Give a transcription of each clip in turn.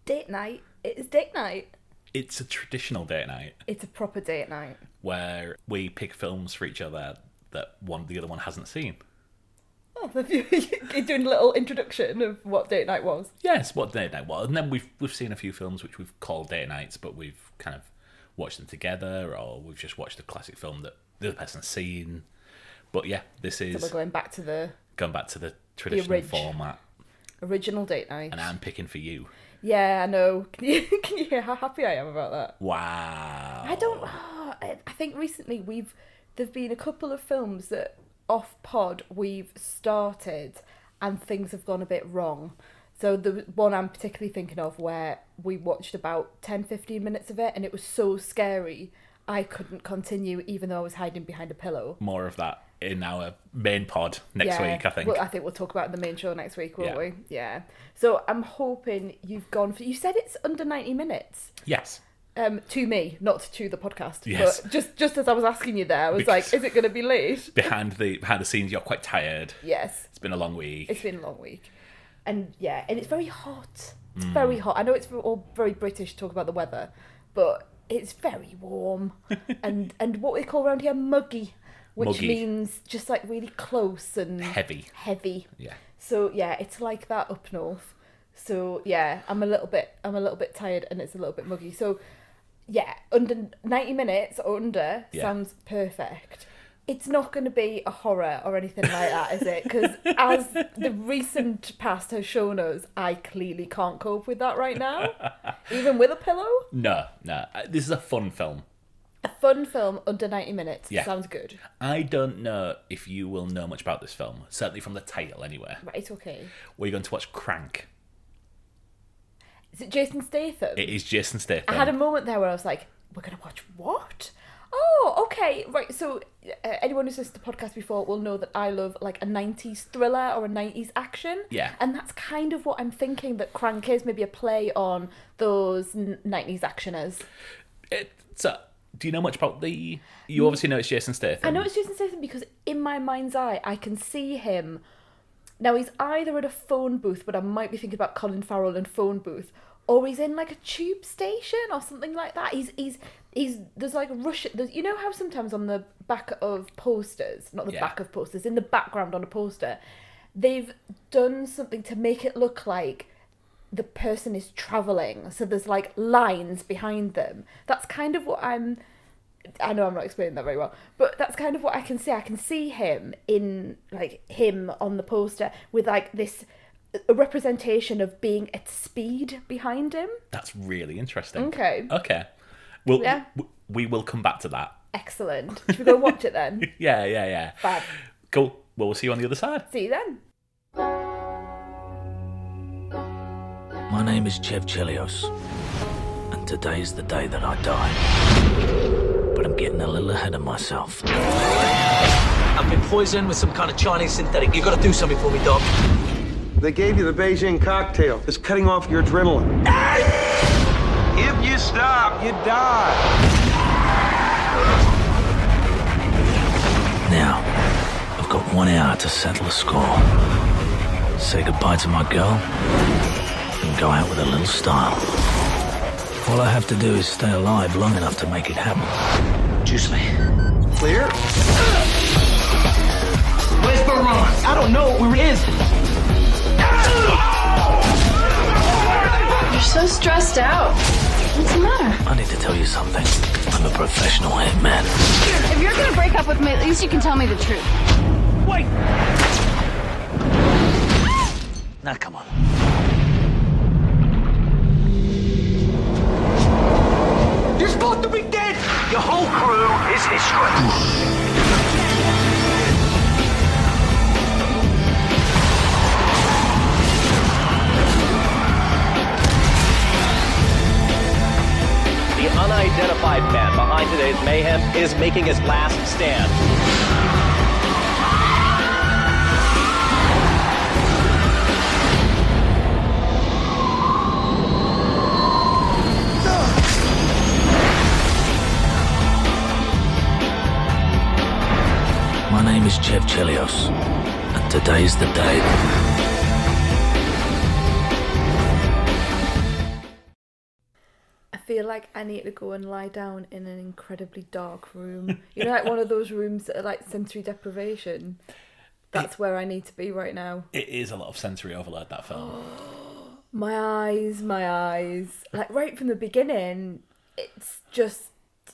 Date night. It's date night. It's a traditional date night. It's a proper date night. Where we pick films for each other that the other one hasn't seen. Oh, you're doing a little introduction of what date night was. Yes, what date night was. And then we've seen a few films which we've called date nights, but we've kind of watched them together, or we've just watched a classic film that the other person's seen. But yeah, this is... So we're going back to the traditional format. Original date night. And I'm picking for you. Yeah, I know. Can you hear how happy I am about that? Wow. I think recently there've been a couple of films that off pod we've started and things have gone a bit wrong. So the one I'm particularly thinking of where we watched about 10-15 minutes of it and it was so scary I couldn't continue even though I was hiding behind a pillow. More of that in our main pod next week, I think. Well, I think we'll talk about it in the main show next week, won't we? Yeah. So I'm hoping you've gone for... You said it's under 90 minutes. Yes. To me, not to the podcast. Yes. But just as I was asking you there, I was like, is it going to be late? Behind the scenes, you're quite tired. Yes. It's been a long week. And yeah, and it's very hot. It's very hot. I know it's all very British to talk about the weather, but it's very warm. and what we call around here, muggy. Which means just like really close and heavy. Yeah. So yeah, it's like that up north. So yeah, I'm a little bit tired and it's a little bit muggy. So yeah, under 90 minutes or under sounds perfect. It's not going to be a horror or anything like that, is it? Because as the recent past has shown us, I clearly can't cope with that right now, even with a pillow. No. This is a fun film. A fun film under 90 minutes. Yeah. Sounds good. I don't know if you will know much about this film, certainly from the title anyway. Right, okay. We're going to watch Crank. Is it Jason Statham? It is Jason Statham. I had a moment there where I was like, we're going to watch what? Oh, okay. Right, so anyone who's listened to the podcast before will know that I love like a 90s thriller or a 90s action. Yeah. And that's kind of what I'm thinking that Crank is, maybe a play on those 90s actioners. Do you know much about the... You obviously know it's Jason Statham. I know it's Jason Statham because in my mind's eye, I can see him... Now, he's either at a phone booth, but I might be thinking about Colin Farrell and phone booth, or he's in like a tube station or something like that. He's there's like you know how sometimes on the back of posters, not the back of posters, in the background on a poster, they've done something to make it look like the person is travelling, so there's like lines behind them. That's kind of what I know I'm not explaining that very well, but that's kind of what I can see. I can see him in, like, him on the poster with like this a representation of being at speed behind him. That's really interesting. Okay. Well, we will come back to that. Excellent. Should we go watch it then? Yeah. Fab. Cool. Well, we'll see you on the other side. See you then. My name is Chev Chelios, and today's the day that I die. But I'm getting a little ahead of myself. I've been poisoned with some kind of Chinese synthetic. You gotta do something for me, Doc. They gave you the Beijing cocktail. It's cutting off your adrenaline. If you stop, you die. Now, I've got 1 hour to settle a score. Say goodbye to my girl, and go out with a little style. All I have to do is stay alive long enough to make it happen. Juice me. Clear? Where's Baron? I don't know where he is. You're so stressed out. What's the matter? I need to tell you something. I'm a professional hitman. If you're gonna break up with me, at least you can tell me the truth. Wait! Now, come on. You're supposed to be dead! Your whole crew is history. The unidentified man behind today's mayhem is making his last stand. My name is Chev Chelios, and today's the day. feel like I need to go and lie down in an incredibly dark room. You know, like one of those rooms that are like sensory deprivation. That's where I need to be right now. It is a lot of sensory overload, that film. My eyes. Like right from the beginning, it's just,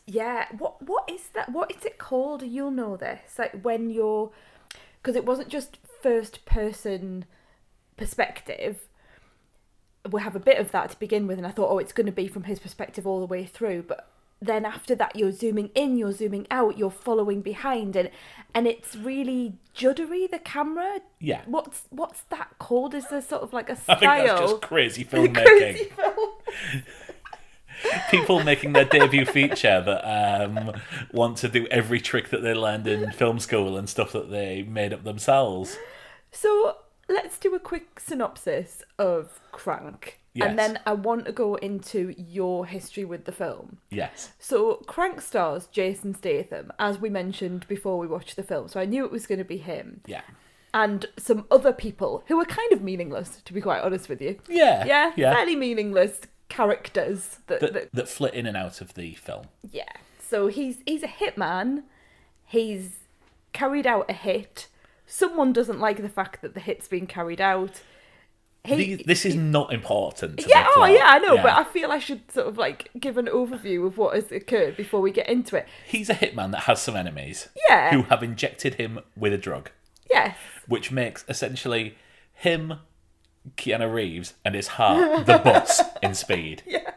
yeah. What is that? What is it called? You'll know this. Like when you're, because it wasn't just first person perspective. We have a bit of that to begin with, and I thought, oh, it's going to be from his perspective all the way through. But then after that, you're zooming in, you're zooming out, you're following behind, and it's really juddery, the camera. Yeah. What's that called? Is there sort of like a style? I think that's just crazy filmmaking. Crazy film. People making their debut feature that want to do every trick that they learned in film school and stuff that they made up themselves. So let's do a quick synopsis of Crank. Yes. And then I want to go into your history with the film. Yes. So Crank stars Jason Statham, as we mentioned before we watched the film. So I knew it was going to be him. Yeah. And some other people who are kind of meaningless, to be quite honest with you. Yeah. Yeah. Fairly meaningless characters that flit in and out of the film. Yeah. So he's a hitman. He's carried out a hit. Someone doesn't like the fact that the hit's being carried out. This is not important. Yeah, I know, but I feel I should sort of like give an overview of what has occurred before we get into it. He's a hitman that has some enemies. Yeah. Who have injected him with a drug. Yes. Which makes essentially him, Keanu Reeves, and his heart the boss in Speed. Yeah.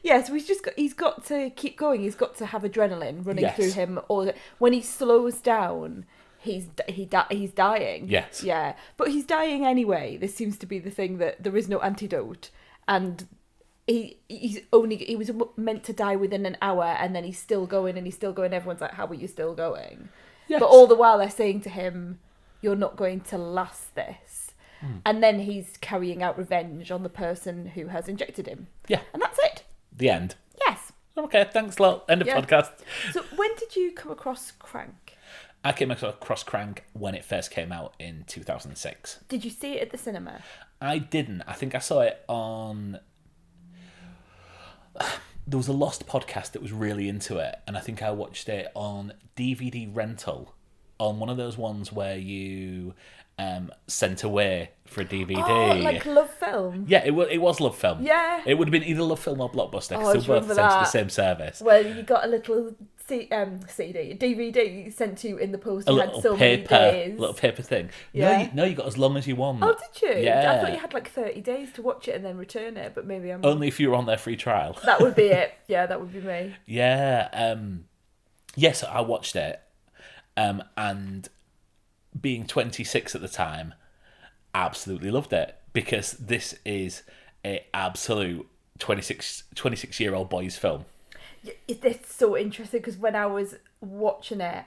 Yeah, so he's got to keep going. He's got to have adrenaline running through him. Or when he slows down, he's dying. Yes. Yeah, but he's dying anyway. This seems to be the thing, that there is no antidote, and he was meant to die within an hour, and then he's still going. Everyone's like, how are you still going? Yes. But all the while they're saying to him, you're not going to last this. And then he's carrying out revenge on the person who has injected him. Yeah. And that's it. The end. Yes. Okay, thanks a lot. End of podcast. So when did you come across Crank? I came across Crank when it first came out in 2006. Did you see it at the cinema? I didn't. I think I saw it on... There was a Lost podcast that was really into it, and I think I watched it on DVD rental, on one of those ones where you sent away for a DVD. Oh, like Love Film? Yeah, it was Love Film. Yeah. It would have been either Love Film or Blockbuster, Oh, because they both sent to the same service. Well, you got a little DVD sent to you in the post. A You little had so paper, many days. little paper thing. Yeah. No, you got as long as you want. Oh, did you? Yeah. I thought you had like 30 days to watch it and then return it, but maybe I'm... Only if you were on their free trial. That would be it. Yeah, that would be me. Yeah. Yes, I watched it. And being 26 at the time, absolutely loved it, because this is a absolute 26-year-old boy's film. It's so interesting, because when I was watching it,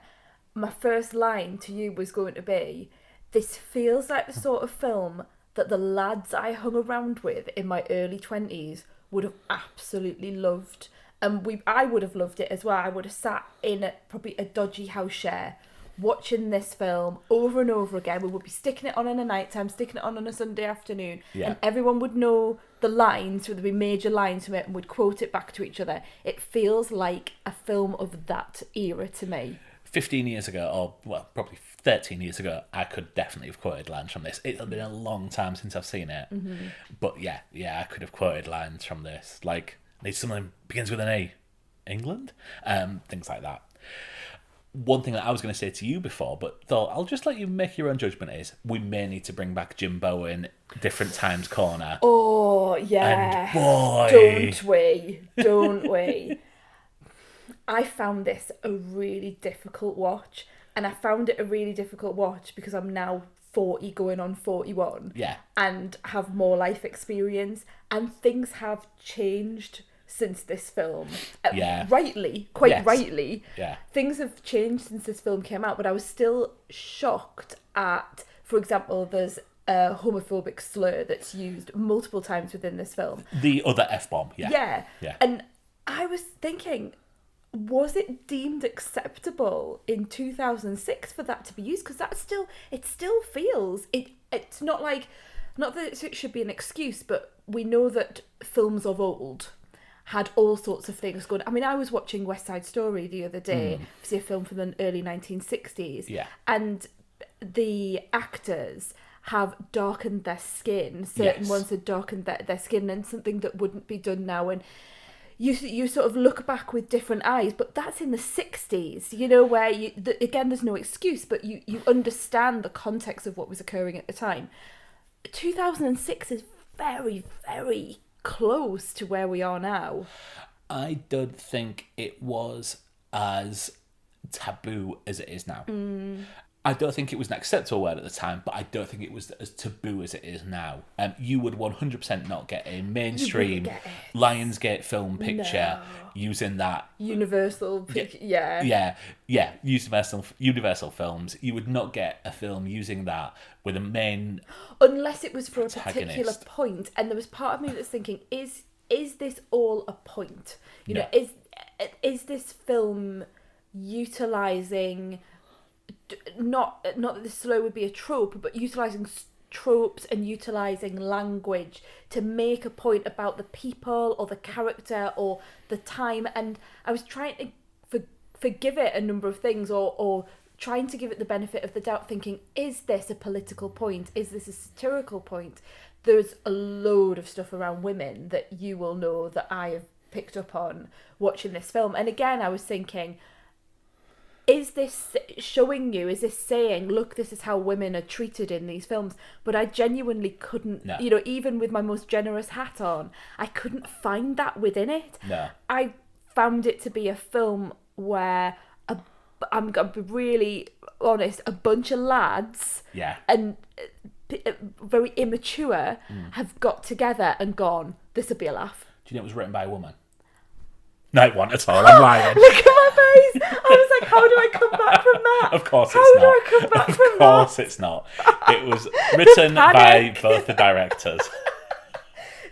my first line to you was going to be, this feels like the sort of film that the lads I hung around with in my early 20s would have absolutely loved. And I would have loved it as well. I would have sat in probably a dodgy house share watching this film over and over again. We would be sticking it on in a night time, sticking it on a Sunday afternoon, and everyone would know the lines, so there'd be major lines from it, and would quote it back to each other. It feels like a film of that era to me. 15 years ago, or well, probably 13 years ago, I could definitely have quoted lines from this. It's been a long time since I've seen it, but yeah, I could have quoted lines from this. Like, need something begins with an A, England, things like that. One thing that I was going to say to you before, but thought I'll just let you make your own judgment, is we may need to bring back Jim Bowen, Different Times Corner. Oh, yeah. And boy... Don't we? I found this a really difficult watch, and I found it a really difficult watch because I'm now 40 going on 41. Yeah. And have more life experience, and things have changed since this film. Rightly. Yeah. Things have changed since this film came out, but I was still shocked at, for example, there's a homophobic slur that's used multiple times within this film. The other F-bomb, yeah. And I was thinking, was it deemed acceptable in 2006 for that to be used? Because it still feels, it's not like, not that it should be an excuse, but we know that films of old had all sorts of things going. I mean, I was watching West Side Story the other day, obviously a film from the early 1960s, and the actors have darkened their skin. Certain ones have darkened their skin, and something that wouldn't be done now. And you sort of look back with different eyes, but that's in the 60s, you know, where again, there's no excuse, but you understand the context of what was occurring at the time. 2006 is very, very close to where we are now. I don't think it was as taboo as it is now. I don't think it was an acceptable word at the time, but I don't think it was as taboo as it is now. You would 100% not get a mainstream Lionsgate film picture using that. Universal picture, Universal films. You would not get a film using that with a main... Unless it was for a protagonist. particular point, and there was part of me that's thinking, is this all a point? You know, is this film utilising... Not that the slow would be a trope, but utilising tropes and utilising language to make a point about the people or the character or the time. And I was trying to forgive it a number of things, or trying to give it the benefit of the doubt, thinking, is this a political point? Is this a satirical point? There's a load of stuff around women that you will know that I have picked up on watching this film. And again, I was thinking, is this showing you, is this saying, look, this is how women are treated in these films? But I genuinely couldn't, you know, even with my most generous hat on, I couldn't find that within it. I found it to be a film where, I'm going to be really honest, a bunch of lads and very immature have got together and gone, this would be a laugh. Do you know it was written by a woman? No, it wasn't at all. I'm lying. Look at my face. I was like, how do I come back from that? Of course it's how not. How do I come back from that? Of course it's not. It was written by both the directors.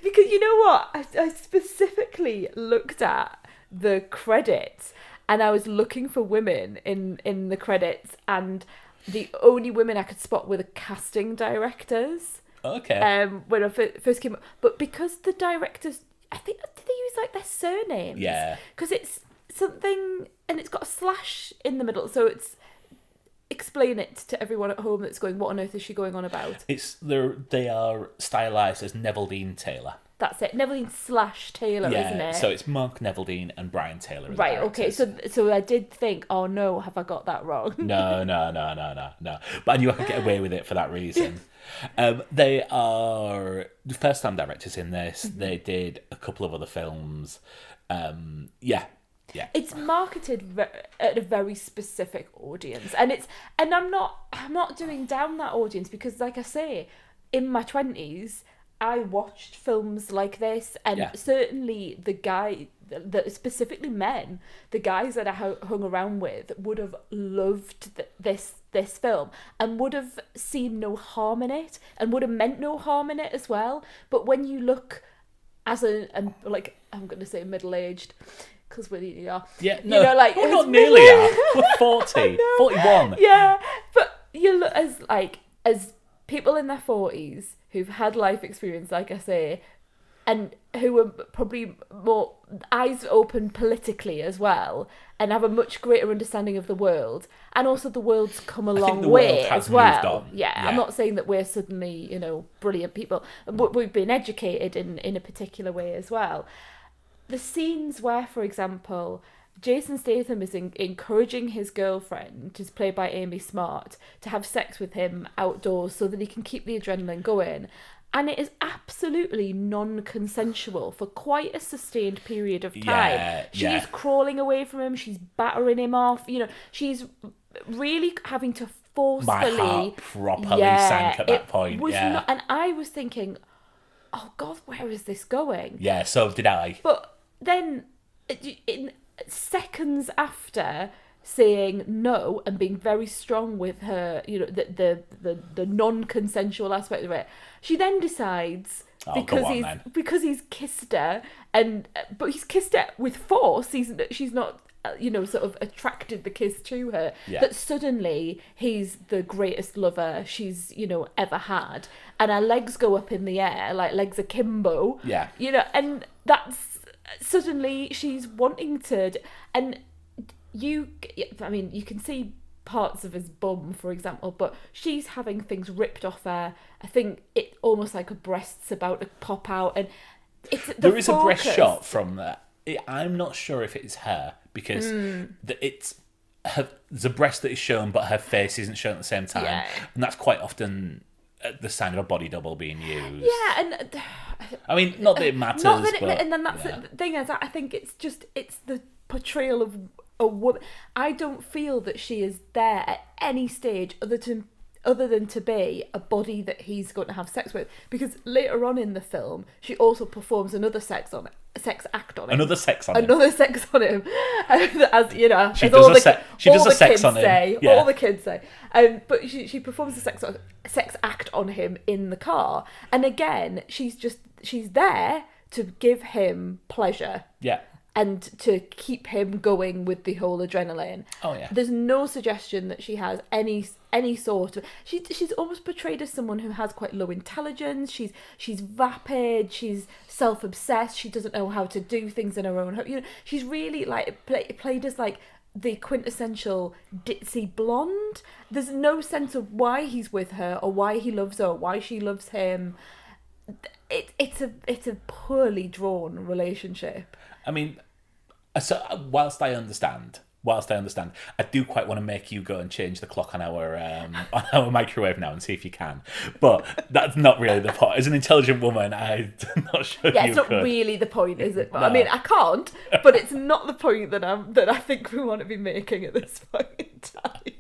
Because you know what? I specifically looked at the credits, and I was looking for women in the credits, and the only women I could spot were the casting directors. Okay. When I first came up. But because the directors... I think, did they use like their surnames? Yeah. Because it's something, and it's got a slash in the middle, so it's, explain it to everyone at home that's going, what on earth is she going on about? They are stylized as Neville Taylor. That's it, Neville / Taylor, isn't it? So it's Mark Neville and Brian Taylor. Right, okay, so I did think, oh no, have I got that wrong? No. But I knew I could get away with it for that reason. They are the first-time directors in this. They did a couple of other films. It's marketed at a very specific audience, and I'm not doing down that audience, because, like I say, in my 20s, I watched films like this, and certainly specifically men, the guys that I hung around with would have loved this film and would have seen no harm in it and would have meant no harm in it as well. But when you look as I'm going to say middle-aged, because we nearly are. Yeah, no, you know, like, we're not nearly are. We're 40, 41. Yeah, but you look as people in their 40s who've had life experience, like I say, and who are probably more eyes open politically as well, and have a much greater understanding of the world, and also the world's come a long way as well. Yeah, I'm not saying that we're suddenly, you know, brilliant people, but we've been educated in a particular way as well. The scenes where, for example, Jason Statham is encouraging his girlfriend, who's played by Amy Smart, to have sex with him outdoors so that he can keep the adrenaline going. And it is absolutely non-consensual for quite a sustained period of time. She's crawling away from him. She's battering him off. You know, she's really having to forcefully... My heart properly sank at that point. And I was thinking, oh God, where is this going? Yeah, so did I. But then, in seconds after saying no and being very strong with her, you know, the non-consensual aspect of it, she then decides, because he's kissed her, but he's kissed her with force. She's not, you know, sort of attracted the kiss to her. That suddenly he's the greatest lover she's, you know, ever had, and her legs go up in the air like legs akimbo. Yeah, you know, and that's suddenly she's wanting to, and you can see parts of his bum, for example, but she's having things ripped off her. I think it almost like her breast's about to pop out, and there is a breast shot from that. I'm not sure if it's her, because there's a breast that is shown, but her face isn't shown at the same time, and that's quite often the sign of a body double being used. Yeah, and I mean, not that it matters. And then that's the thing is, I think it's the portrayal of a woman. I don't feel that she is there at any stage other than to be a body that he's going to have sex with, because later on in the film she also performs another sex act on him. Another sex on him. As you know, she as does all a sex on him. Yeah. All the kids say. But she performs a sex act on him in the car, and again she's there to give him pleasure. Yeah. And to keep him going with the whole adrenaline. Oh yeah. There's no suggestion that she has any sort of. She's almost portrayed as someone who has quite low intelligence. She's vapid. She's self-obsessed. She doesn't know how to do things in her own home. You know, she's really like played as like the quintessential ditzy blonde. There's no sense of why he's with her or why he loves her or why she loves him. It's a poorly drawn relationship. I mean, so whilst I understand, I do quite want to make you go and change the clock on our microwave now and see if you can. But that's not really the point. As an intelligent woman, I'm not sure. Yeah, you it's not could. really the point, is it? But, No. I mean, I can't. But it's not the point that I think we want to be making at this point in time.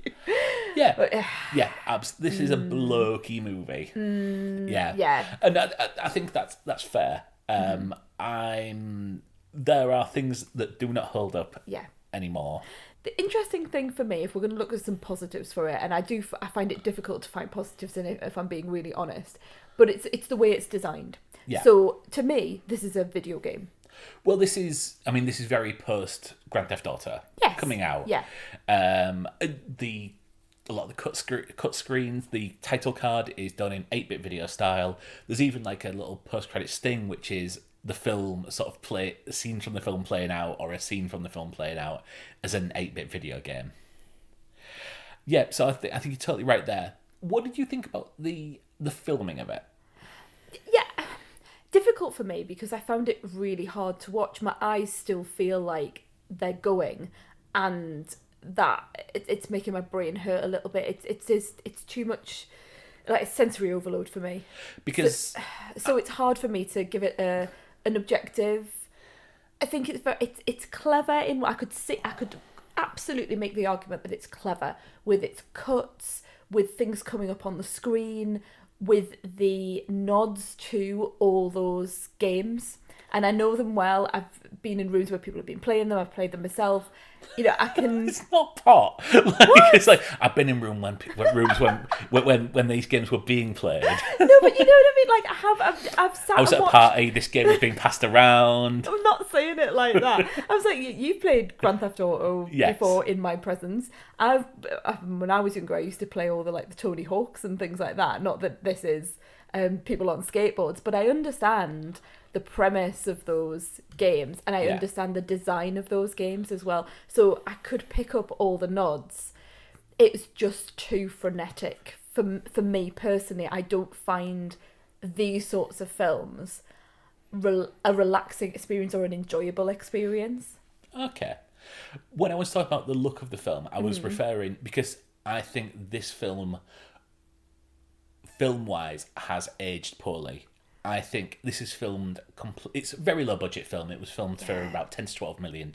Yeah, But, yeah. This is a low-key movie. Yeah, and I think that's fair. There are things that do not hold up anymore. The interesting thing for me, if we're going to look at some positives for it, and I find it difficult to find positives in it if I'm being really honest, but it's the way it's designed. Yeah. So to me, this is a video game. Well, this is very post Grand Theft Auto coming out. Yeah. A lot of the cut screens, the title card is done in 8-bit video style. There's even like a little post-credit sting, which is the film sort of a scene from the film playing out, or a scene from the film playing out as an 8-bit video game. Yeah, so I think you're totally right there. What did you think about the filming of it? Yeah, difficult for me because I found it really hard to watch. My eyes still feel like they're going, and that it's making my brain hurt a little bit. It's too much, like sensory overload for me. Because so it's hard for me to give it an objective. I think it's clever in what I could absolutely make the argument that it's clever with its cuts, with things coming up on the screen, with the nods to all those games. And I know them well. I've been in rooms where people have been playing them. I've played them myself. You know, I can. It's not pot. It's like I've been in rooms when these games were being played. No, but you know what I mean. Like I've sat. I was at a party. This game was being passed around. I'm not saying it like that. I was like, you've played Grand Theft Auto before in my presence. When I was younger, I used to play all the Tony Hawks and things like that. Not that this is people on skateboards, but I understand the premise of those games, and I understand the design of those games as well. So I could pick up all the nods. It's just too frenetic for me personally. I don't find these sorts of films a relaxing experience or an enjoyable experience. Okay. When I was talking about the look of the film, I was referring because I think this film-wise has aged poorly. I think this is filmed. It's a very low budget film. It was filmed for about $10 to $12 million.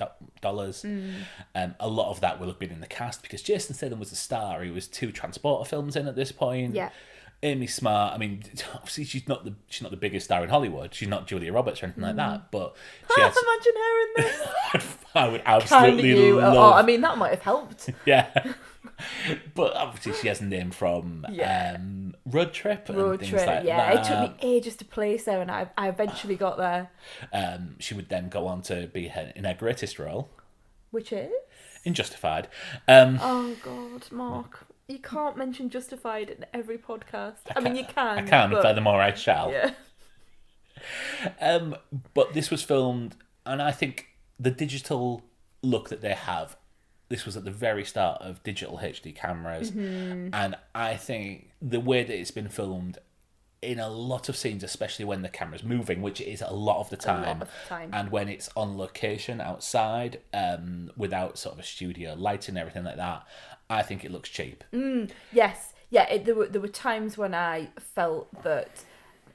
A lot of that will have been in the cast because Jason Statham was a star. He was 2 Transporter films in at this point. Yeah. Amy Smart. I mean, obviously she's not the biggest star in Hollywood. She's not Julia Roberts or anything like that. But she has. Imagine her in this. I would absolutely love. Oh, I mean, that might have helped. Yeah. But obviously she has a name from Road Trip and things like that. Yeah, it took me ages to place her, and I eventually got there. She would then go on to be in her greatest role, which is in Justified. Oh God, Mark, you can't mention Justified in every podcast. I mean, you can. I can. But... Furthermore, I shall. Yeah. But this was filmed And I think the digital look that they have, this was at the very start of digital HD cameras, and I think the way that it's been filmed in a lot of scenes, especially when the camera's moving, which it is a lot of the time, and when it's on location outside, without sort of a studio lighting and everything like that, I think it looks cheap. Yes. Yeah, there were times when I felt that,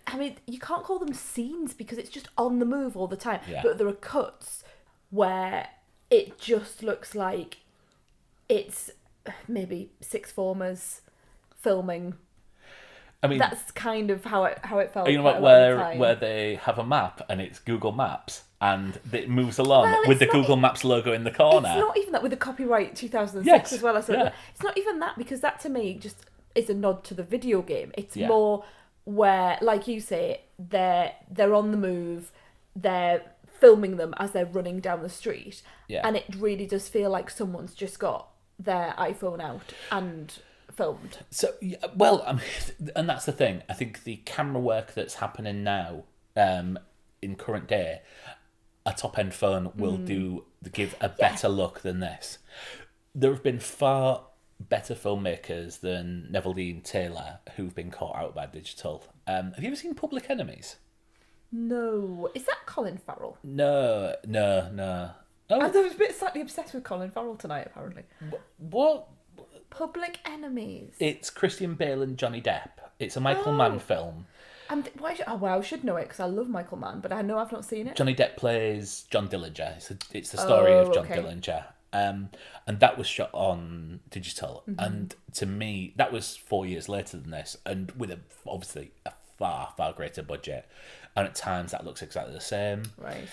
I mean, you can't call them scenes because it's just on the move all the time, but there are cuts where it just looks like it's maybe sixth formers filming. I mean, that's kind of how it felt. You know what, where they have a map and it's Google Maps and it moves along with the Google Maps logo in the corner. It's not even that, with the copyright 2006 as well. I said, it's not even that, because that to me just is a nod to the video game. It's more where, like you say, they're on the move, they're filming them as they're running down the street, and it really does feel like someone's just got their iPhone out and filmed. So, well, I mean, and that's the thing. I think the camera work that's happening now, in current day, a top-end phone will give a better look than this. There have been far better filmmakers than Neville Dean Taylor who've been caught out by digital. Have you ever seen Public Enemies? No. Is that Colin Farrell? No. Oh. I was a bit slightly obsessed with Colin Farrell tonight, apparently. What? Public Enemies. It's Christian Bale and Johnny Depp. It's a Michael Mann film. I should know it because I love Michael Mann, but I know I've not seen it. Johnny Depp plays John Dillinger. It's the story of John Dillinger. And that was shot on digital. And to me, that was 4 years later than this, and with obviously a far, far greater budget. And at times that looks exactly the same. Right.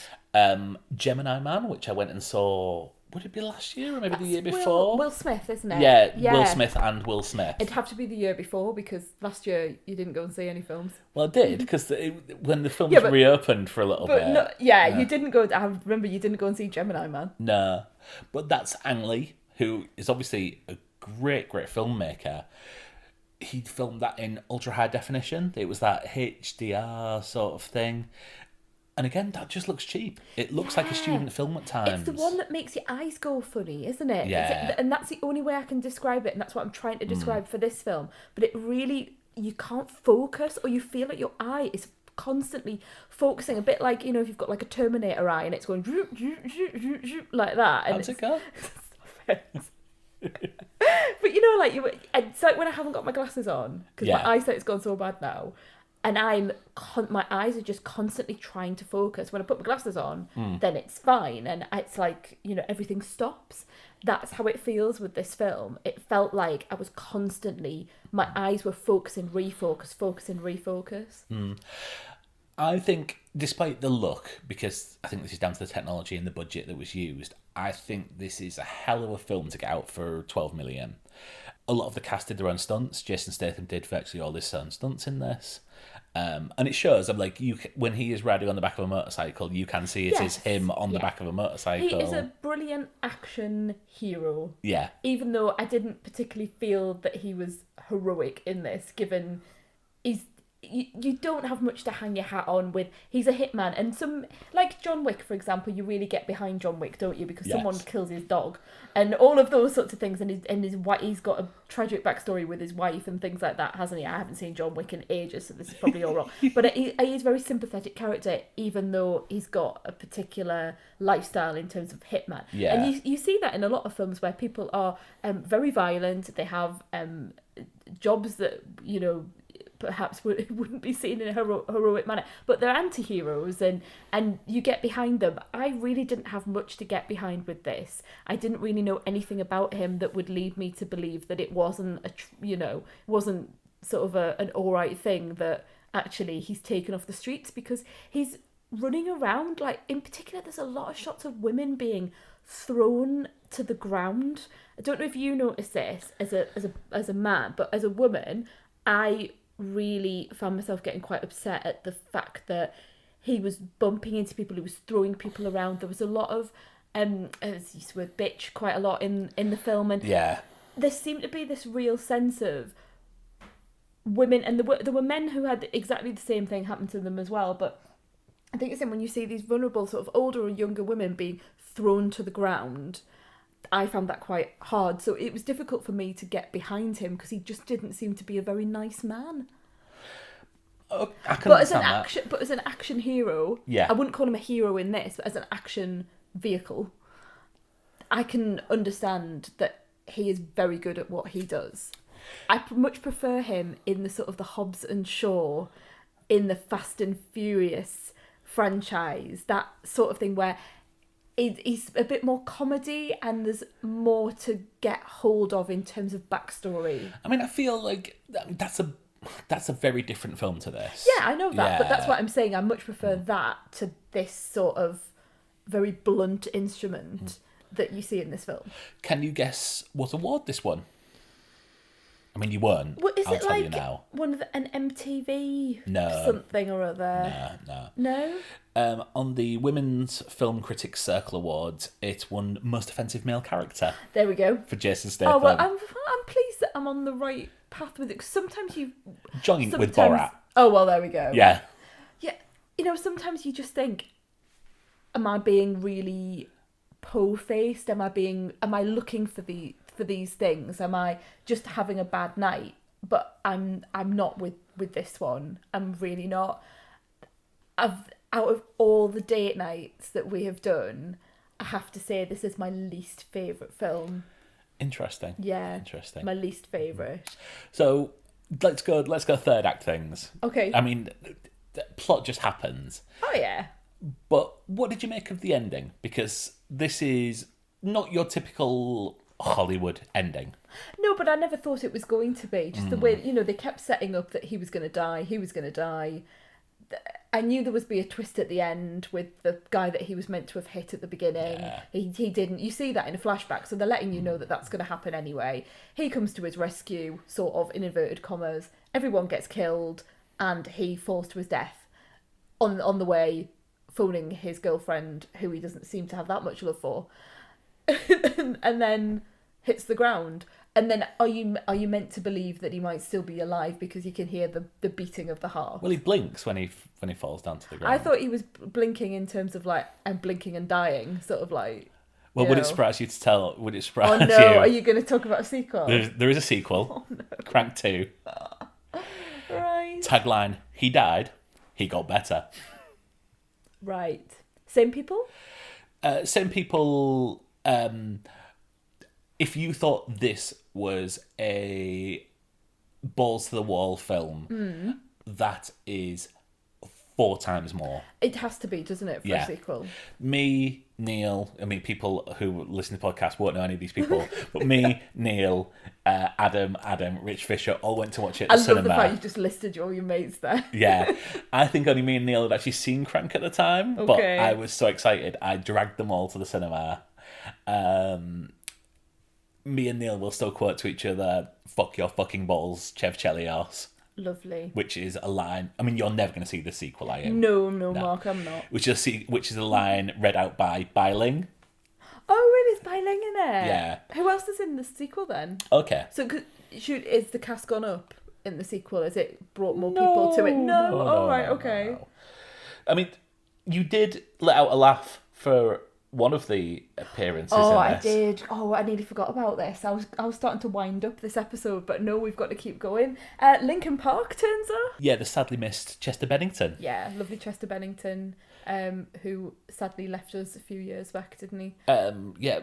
Gemini Man, which I went and saw, would it be last year or maybe the year before? Will Smith, isn't it? Yeah, Will Smith and Will Smith. It'd have to be the year before, because last year you didn't go and see any films. Well, I did, because when the films reopened for a little bit. No, you didn't go. I remember you didn't go and see Gemini Man. No, but that's Ang Lee, who is obviously a great, great filmmaker. He filmed that in ultra high definition. It was that HDR sort of thing. And again, that just looks cheap. It looks like a student film at times. It's the one that makes your eyes go funny, isn't it? Yeah. And that's the only way I can describe it, and that's what I'm trying to describe for this film. But it really, you can't focus, or you feel like your eye is constantly focusing, a bit like, you know, if you've got like a Terminator eye and it's going like that. And how's it go? But you know, like it's like when I haven't got my glasses on, because my eyesight's gone so bad now, and my eyes are just constantly trying to focus. When I put my glasses on, then it's fine, and it's like, you know, everything stops. That's how it feels with this film. It felt like I was constantly, my eyes were focusing, refocus. I think, despite the look, because I think this is down to the technology and the budget that was used, I think this is a hell of a film to get out for 12 million. A lot of the cast did their own stunts. Jason Statham did virtually all his own stunts in this. And it shows, I'm like, when he is riding on the back of a motorcycle, you can see it is him on the back of a motorcycle. He is a brilliant action hero. Yeah. Even though I didn't particularly feel that he was heroic in this, given you don't have much to hang your hat on with. He's a hitman, and some, like John Wick, for example, you really get behind John Wick, don't you? Because someone kills his dog, and all of those sorts of things, and his wife, he's got a tragic backstory with his wife and things like that, hasn't he? I haven't seen John Wick in ages, so this is probably all wrong. But he's a very sympathetic character, even though he's got a particular lifestyle in terms of hitman. Yeah. And you see that in a lot of films where people are very violent. They have jobs that, you know, perhaps wouldn't be seen in a heroic manner, but they're anti-heroes, and you get behind them. I really didn't have much to get behind with this. I didn't really know anything about him that would lead me to believe that it wasn't wasn't sort of an alright thing, that actually he's taken off the streets, because he's running around, like, in particular there's a lot of shots of women being thrown to the ground. I don't know if you noticed this as a man, but as a woman, I really found myself getting quite upset at the fact that he was bumping into people, he was throwing people around. There was a lot of as you swear, bitch quite a lot in the film, and there seemed to be this real sense of women, and there were men who had exactly the same thing happen to them as well, but I think it's when you see these vulnerable sort of older or younger women being thrown to the ground. I found that quite hard. So it was difficult for me to get behind him because he just didn't seem to be a very nice man. Oh, I can But as understand an action hero, Yeah. I wouldn't call him a hero in this, but as an action vehicle, I can understand that he is very good at what he does. I much prefer him in the sort of the Hobbs and Shaw, in the Fast and Furious franchise, that sort of thing where he's a bit more comedy and there's more to get hold of in terms of backstory. I mean, I feel like that's a very different film to this. Yeah, I know that, but that's what I'm saying. I much prefer that to this sort of very blunt instrument that you see in this film. Can you guess what award this won? I mean, you weren't. What, is I'll it tell like you now. an MTV No. something or other? No. No? On the Women's Film Critics Circle Awards, it won Most Offensive Male Character There we go. for Jason Statham. Oh, well, I'm pleased that I'm on the right path with it, 'cause sometimes you... Joining with sometimes- Borat. Oh, well, there we go. Yeah. Yeah, you know, sometimes you just think, am I being really po-faced? Am I looking for these things? Am I just having a bad night? But I'm not with this one. I'm really not. Out of all the date nights that we have done, I have to say this is my least favourite film. Interesting. Yeah. Interesting. My least favourite. So let's go third act things. Okay. I mean, the plot just happens. Oh, yeah. But what did you make of the ending? Because this is not your typical Hollywood ending. No, but I never thought it was going to be. Just the way, they kept setting up that he was going to die. I knew there was be a twist at the end with the guy that he was meant to have hit at the beginning. Yeah. He didn't. You see that in a flashback, so they're letting you know that that's going to happen anyway. He comes to his rescue, sort of, in inverted commas. Everyone gets killed, and he falls to his death on the way, phoning his girlfriend, who he doesn't seem to have that much love for, and then hits the ground. And then are you meant to believe that he might still be alive because you can hear the beating of the heart? Well, he blinks when he falls down to the ground. I thought he was blinking in terms of like, I'm blinking and dying, sort of like. Well, would it surprise you to tell? Would it surprise Oh no! you? Are you going to talk about a sequel? There is a sequel. Oh, no. Crank 2. Right. Tagline: He died. He got better. Right. Same people. Same people. If you thought this was a balls to the wall film, that is 4 times more. It has to be, doesn't it, for a sequel? Me, Neil, I mean, people who listen to the podcast won't know any of these people, but me, Neil, Adam, Rich Fisher, all went to watch it at the cinema. I love the fact you just listed all your mates there. Yeah. I think only me and Neil had actually seen Crank at the time, but I was so excited, I dragged them all to the cinema. Me and Neil will still quote to each other, "Fuck your fucking balls, Chev Chelios." Lovely. Which is a line. I mean, you're never going to see the sequel, are you? No, Mark, I'm not. Which is a line read out by Biling. Oh, really? Is Biling in it? Yeah. Who else is in the sequel then? Okay. So, is the cast gone up in the sequel? Has it brought more people to it? No. All right. Okay. No. I mean, you did let out a laugh for one of the appearances. Oh, in I this. did. Oh, I nearly forgot about this. I was starting to wind up this episode, but no, we've got to keep going. Linkin Park turns up. Yeah, the sadly missed Chester Bennington. Yeah, lovely Chester Bennington, who sadly left us a few years back, didn't he? Yeah,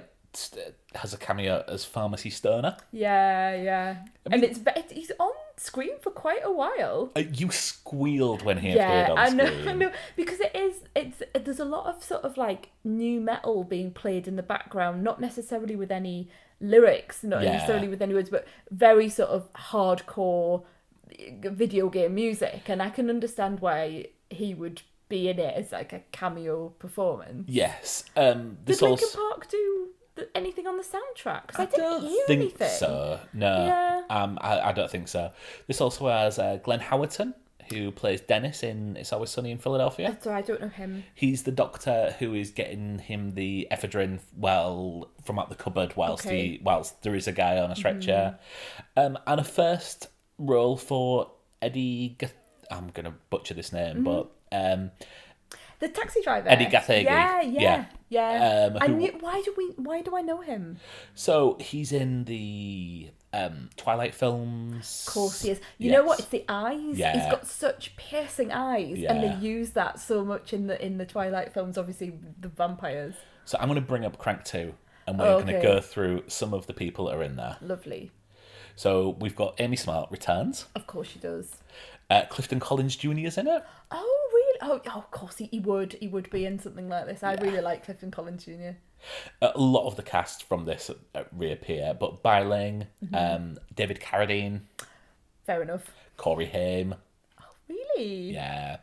has a cameo as Pharmacy Stoner. Yeah. I mean, he's on screen for quite a while. You squealed when he appeared on screen. I know, because there's a lot of sort of like new metal being played in the background, not necessarily with any lyrics, not necessarily with any words, but very sort of hardcore video game music, and I can understand why he would be in it as like a cameo performance. Yes. Did Linkin Park do anything on the soundtrack? Because I didn't hear anything. So. No. Yeah. I don't think so. This also has Glenn Howerton, who plays Dennis in It's Always Sunny in Philadelphia. So I don't know him. He's the doctor who is getting him the ephedrine from out the cupboard whilst there is a guy on a stretcher. And a first role for Eddie. I'm going to butcher this name, but The taxi driver. Eddie Gathegi. Yeah. Who- Why do I know him? So he's in the Twilight films. Of course he is. You know what? It's the eyes. Yeah. He's got such piercing eyes, and Yeah. they use that so much in the Twilight films. Obviously, the vampires. So I'm going to bring up Crank 2, and we're going to go through some of the people that are in there. Lovely. So we've got Amy Smart returns. Of course she does. Clifton Collins Jr. is in it. Oh really? Oh, of course he would. He would be in something like this. I really like Clifton Collins Jr. A lot of the cast from this reappear, but Biling, David Carradine, Fair enough. Corey Haim, Really? yeah,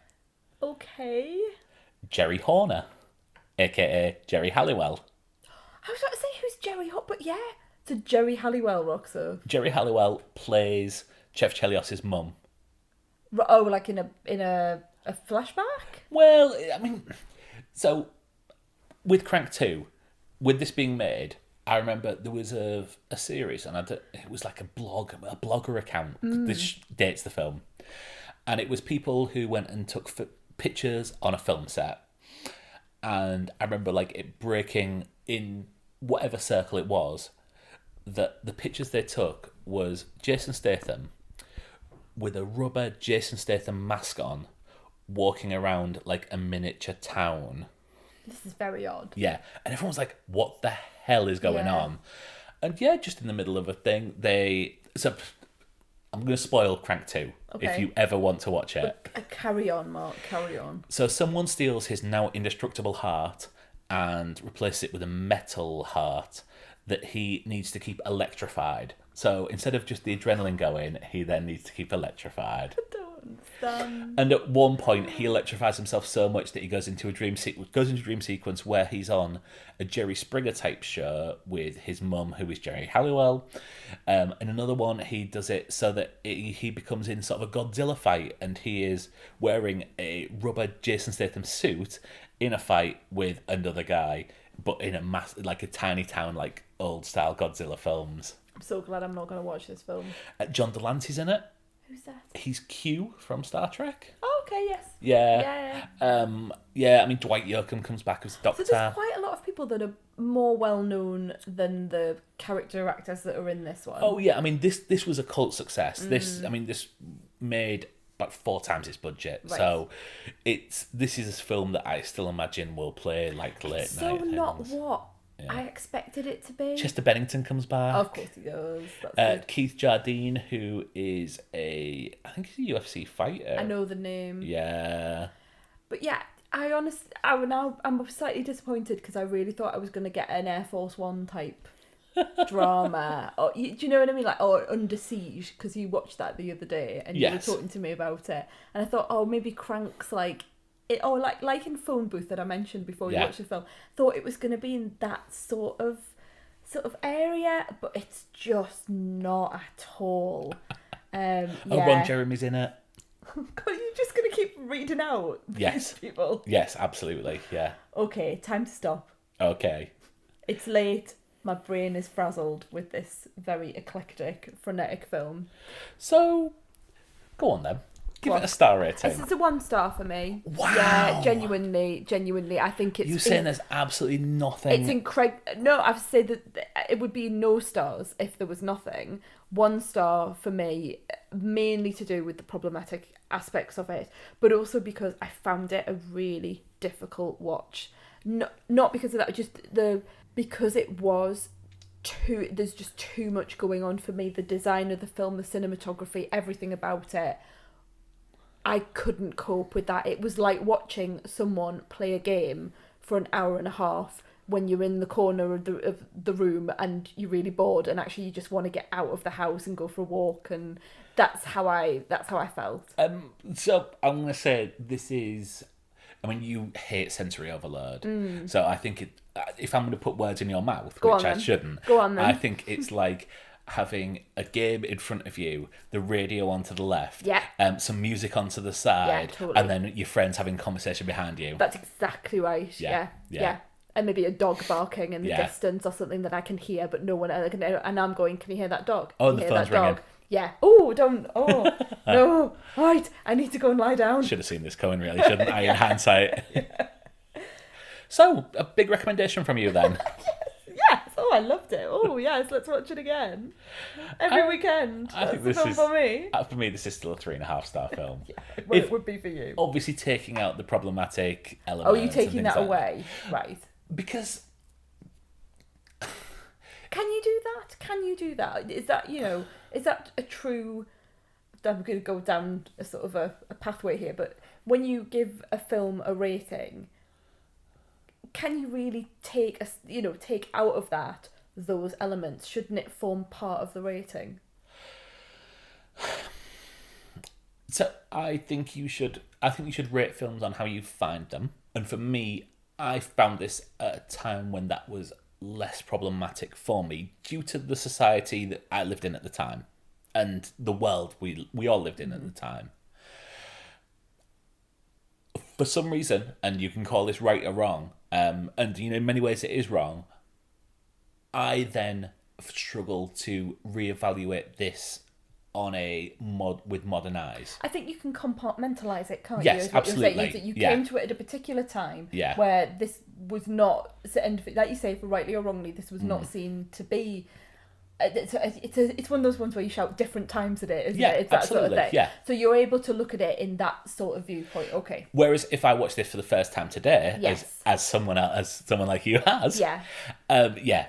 Okay. Jerry Horner, aka Jerry Halliwell. I was about to say who's Jerry Hop, but yeah. So Jerry Halliwell, Roxo. Jerry Halliwell plays Chef Chelios's mum. Oh, like in a flashback? Well, I mean, so with Crank 2, with this being made, I remember there was a series, and it was like a blogger account. This dates the film, and it was people who went and took pictures on a film set, and I remember like it breaking in whatever circle it was that the pictures they took was Jason Statham with a rubber Jason Statham mask on, walking around like a miniature town. This is very odd. Yeah, and everyone's like, what the hell is going on? And yeah, just in the middle of a thing, so I'm going to spoil Crank 2 if you ever want to watch it. Carry on, Mark, carry on. So someone steals his now indestructible heart and replaces it with a metal heart that he needs to keep electrified. So instead of just the adrenaline going, he then needs to keep electrified. I don't understand. And at one point, he electrifies himself so much that he goes into a dream sequence where he's on a Jerry Springer type show with his mum, who is Jerry Halliwell. In another one, he does it so that he becomes in sort of a Godzilla fight, and he is wearing a rubber Jason Statham suit in a fight with another guy, but in like a tiny town, like old style Godzilla films. I'm so glad I'm not going to watch this film. John Delancey's in it. Who's that? He's Q from Star Trek. Oh, okay, yes. Yeah. I mean, Dwight Yoakam comes back as Doctor. So there's quite a lot of people that are more well known than the character actors that are in this one. Oh yeah, I mean this was a cult success. This made like 4 times its budget. Right. So this is a film that I still imagine will play like late it's night. So not things. what I expected it to be. Chester Bennington comes back. Of course he does. That's good. Keith Jardine, who is I think he's a UFC fighter. I know the name. Yeah. But yeah, I'm slightly disappointed because I really thought I was going to get an Air Force One type drama. Or, do you know what I mean? Like, or Under Siege, because you watched that the other day and you were talking to me about it. And I thought, oh, maybe Crank's like it, or like in Phone Booth that I mentioned before you watched the film. Thought it was going to be in that sort of area, but it's just not at all. Ron Jeremy's in it. God, you're just going to keep reading out these people. Yes, absolutely. Yeah. Okay, time to stop. Okay. It's late. My brain is frazzled with this very eclectic, frenetic film. So, go on then. Give it a star rating. It's a 1 star for me. Wow. Yeah, genuinely, I think it's... You're saying there's absolutely nothing... It's incredible. No, I've said that it would be no stars if there was nothing. 1 star for me, mainly to do with the problematic aspects of it, but also because I found it a really difficult watch. Not because of that, just because it was there's just too much going on for me. The design of the film, the cinematography, everything about it, I couldn't cope with that. It was like watching someone play a game for an hour and a half when you're in the corner of the room and you're really bored and actually you just want to get out of the house and go for a walk, and that's how I felt. So I'm gonna say this is... I mean, you hate sensory overload. So I think if I'm going to put words in your mouth, I shouldn't, go on then. I think it's like having a game in front of you, the radio on to the left, some music onto the side, totally. and then your friends having conversation behind you. That's exactly right. Yeah. And maybe a dog barking in the distance or something that I can hear, but no one else can hear. And I'm going, can you hear that dog? Oh, the phone's ringing. Yeah. Oh, don't. Oh, no. Right. I need to go and lie down. Should have seen this coming, really, shouldn't I, in hindsight? So, a big recommendation from you then. Yes. Oh, I loved it. Oh, yes. Let's watch it again. Every weekend. I think That's this the is, film for me. for me, this is still a 3.5-star film. Well, it would be for you. Obviously taking out the problematic elements. Oh, you taking and that things away? Right. Because... Can you do that? Can you do that? Is that, is that a true... I'm going to go down a sort of a pathway here, but when you give a film a rating, can you really take out of that those elements? Shouldn't it form part of the rating? So I think you should rate films on how you find them. And for me, I found this at a time when that was less problematic for me due to the society that I lived in at the time and the world we all lived in at the time. For some reason, and you can call this right or wrong, and in many ways it is wrong, I then struggle to reevaluate this on with modern eyes. I think you can compartmentalize it, can't you? Yes, Is what you're saying. absolutely. You came to it at a particular time Yeah. where this was not, and like you say, for rightly or wrongly, this was not seen to be. It's one of those ones where you shout different times at it, isn't it? It's that absolutely. sort of thing. Yeah. So you're able to look at it in that sort of viewpoint. Okay. Whereas if I watch this for the first time today, Yes. as someone like you has,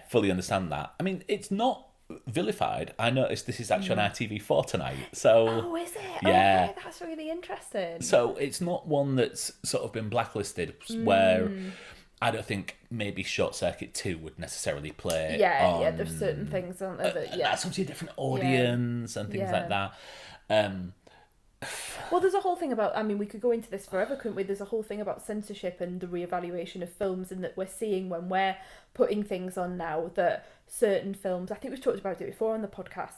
fully understand that. I mean, it's not vilified. I noticed this is actually on ITV4 tonight. So Oh, is it? Yeah. Oh, that's really interesting. So it's not one that's sort of been blacklisted where I don't think maybe Short Circuit 2 would necessarily play. There's certain things, aren't there? That's obviously a different audience and things like that. Well, there's a whole thing about, I mean, we could go into this forever, couldn't we? There's a whole thing about censorship and the reevaluation of films, and that we're seeing when we're putting things on now that certain films, I think we've talked about it before on the podcast,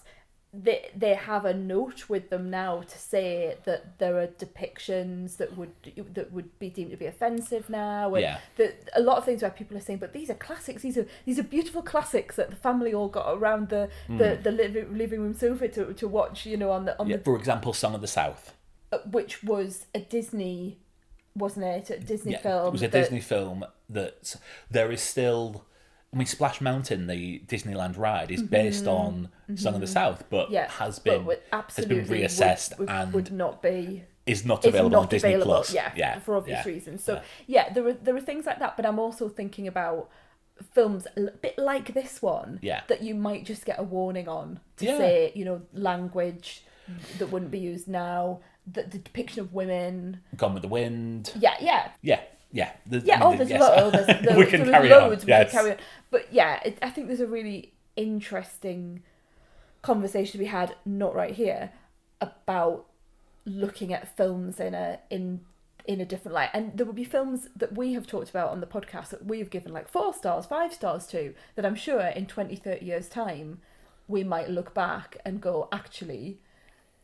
they have a note with them now to say that there are depictions that would be deemed to be offensive now. And that a lot of things where people are saying, but these are classics. These are beautiful classics that the family all got around the living room sofa to watch. On the For example, Song of the South, which was a Disney, wasn't it? A Disney film. It was a Disney film that there is still. I mean, Splash Mountain, the Disneyland ride, is based on Song of the South, but has been reassessed and would not be is not available on Disney Plus. For obvious reasons. So there are things like that, but I'm also thinking about films a bit like this one that you might just get a warning on to say, language that wouldn't be used now, the depiction of women. Gone with the Wind. Yeah. There's we can carry on. But I think there's a really interesting conversation to be had, not right here, about looking at films in a different light. And there will be films that we have talked about on the podcast that we have given like 4 stars, 5 stars to, that I'm sure in 20, 30 years' time we might look back and go, actually,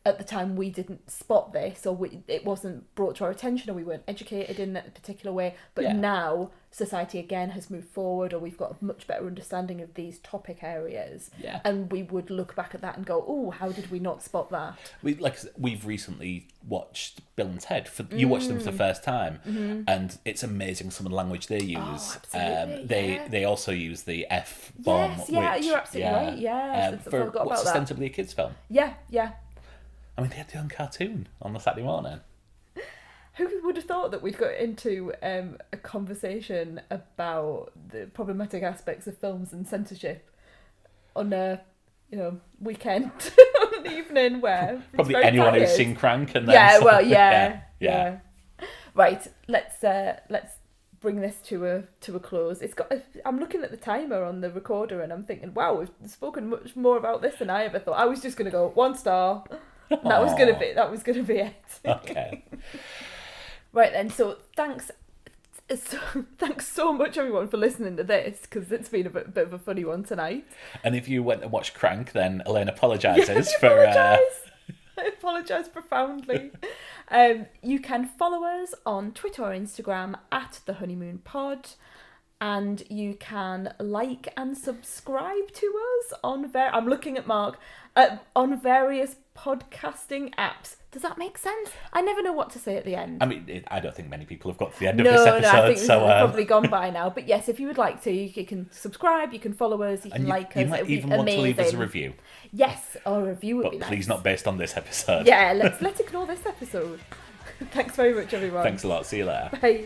at the time we didn't spot this, or it wasn't brought to our attention, or we weren't educated in that particular way, but now society again has moved forward, or we've got a much better understanding of these topic areas, and we would look back at that and go, oh, how did we not spot that? We've recently watched Bill and Ted. You watched them for the first time, and it's amazing some of the language they use. They also use the F bomb. Yes, you're absolutely right. Yeah, for what's ostensibly a kids' film. Yeah. I mean, they had their own cartoon on the Saturday morning. Who would have thought that we'd got into a conversation about the problematic aspects of films and censorship on a weekend, on an evening where probably anyone who's seen Crank and then yeah. Right, let's bring this to a close. I'm looking at the timer on the recorder and I'm thinking, wow, we've spoken much more about this than I ever thought. I was just gonna go 1 star. That was gonna be it. Okay. Right then. So thanks so much everyone for listening to this, because it's been a bit of a funny one tonight. And if you went and watched Crank, then Elaine apologises for. I apologise profoundly. You can follow us on Twitter or Instagram at The Honeymoon Pod. And you can like and subscribe to us on I'm looking at Mark on various podcasting apps. Does that make sense? I never know what to say at the end. I mean, I don't think many people have got to the end of this episode. No, I think so we've probably gone by now. But yes, if you would like to, you can subscribe, you can follow us, you can like us. You might even want to leave us a review. Yes, or a review would be nice. But please not based on this episode. Yeah, let's ignore this episode. Thanks very much, everyone. Thanks a lot. See you later. Bye.